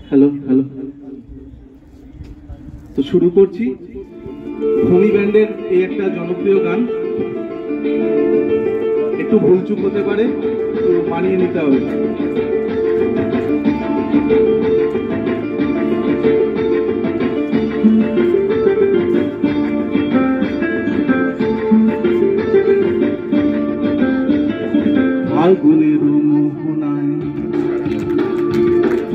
Hello hello, তো শুরু করছি ভূমি ব্যান্ডের এই একটা জনপ্রিয় গান। একটু ভুলচুক হতে পারে, একটু মানিয়ে নিতে হবে। ফাল্গুনের মোহনায়,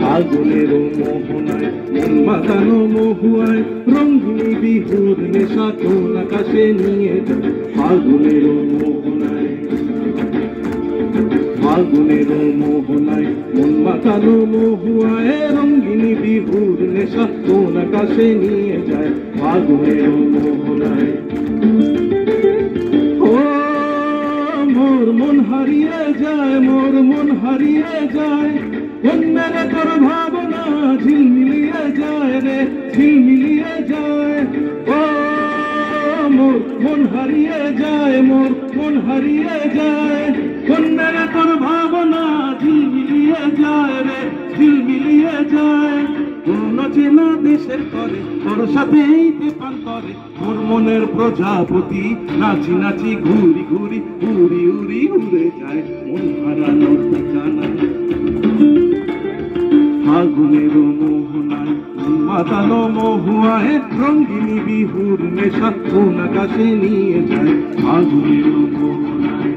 ফাল্গুনের মোহনায়, মন মাতানো মহুয়ায়, রঙিনী বিহুর নেশা কোন আকাশে নিয়ে যায়। ফাল্গুনের মোহনায়, ফাল্গুনের মোহনায়, মন মাতানো মহুয়ায়, রঙিনী বিহুর নেশা কোন আকাশে নিয়ে যায়। ফাল্গুনের মোহনায় মোর মন হারিয়ে যায়, মোর মন হারিয়ে যায়, অন্যের তোর ভাবনা ঝিলমিলিয়ে যায় রে, ঝিলমিলিয়ে যায়। ও মোর মন হারিয়ে যায়, মোর মন হারিয়ে যায়, অন্যের তোর ভাবনা ঝিলমিলিয়ে যায় রে, ঝিলমিলিয়ে যায়। কোন চেনা দেশের করে তোর সাথেই তেপান করে, তোর মনের প্রজাপতি নাচি নাচি ঘুরি ঘুরি উড়ি উড়ি উড়ে যায়, মন হারানোর ঠিকানা। ফাল্গুনের মোহনায়, মন মাতানো মহুয়ায়, রঙিনী বিহুর নেশা কোন আকাশে নিয়ে যায়। ফাল্গুনের মোহনায়,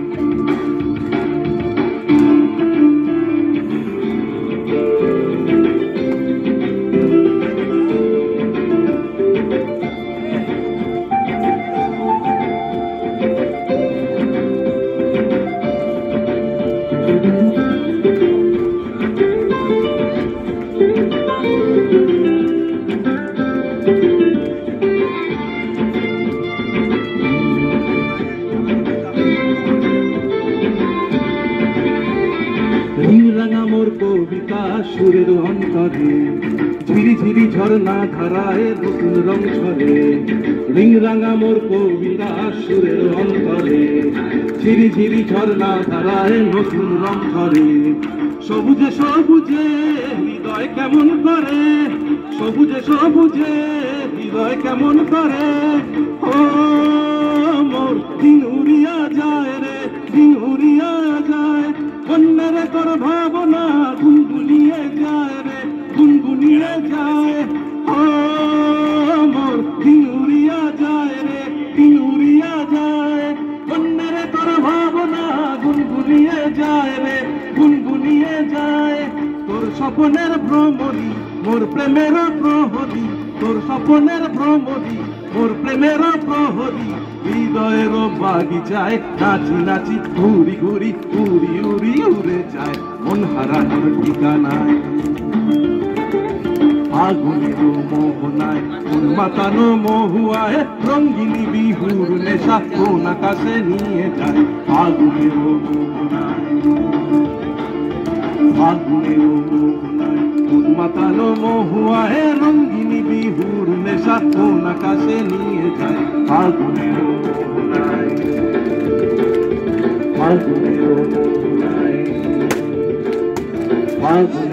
রিংরাঙা মোর কবিতা সুরের অন্তরে, ঝিরি ঝিরি ঝর্ণা ধারায় নতুন রং ছড়ে। রিংরাঙা মোর কবিতা সুরের অন্তরে, ঝিরি ঝিরি ঝর্ণা ধারায় নতুন রং ছড়ে। সবুজে সবুজে হৃদয় কেমন করে, সবুজে সবুজে হৃদয় কেমন করে। ও মোর দিন উড়িয়া যায় রে, দিন উড়িয়া যায়, অন্যের তোর ভাবনা গুনগুনিয়ে যায় রে, গুনগুনিয়ে যায়। ও মোর দিন উড়িয়া যায় রে, দিন উড়িয়া যায়, অন্যের তোর ভাবনা গুনগুনিয়ে যায় রে, গুনগুনিয়ে যায়। তোর স্বপ্নের ভ্রমণী মোর প্রেমের প্রহরী, তোর স্বপ্নের ভ্রমণী মোর প্রেমের প্রহরী, হৃদয়ের বাগিচায় নাচি নাচি ঘুরি ঘুরি উড়ি উড়ি উড়ে যায়, মন হারানোর ঠিকানায়। ফাল্গুনের মোহনায়, মন মাতানো মহুয়ায়, রঙিনী বিহুর নেশা কোন আকাশে নিয়ে যায়। ফাল্গুনের মোহনায়, ফাল্গুনের মোহনায়, মন মাতানো মহুয়ায়, রঙিনী বিহুর নেশা কোন আকাশে নিয়ে যায়। ফাল্গুনের মোহনায়, ফাল্গুনের মোহনায়, ফাল্গুনের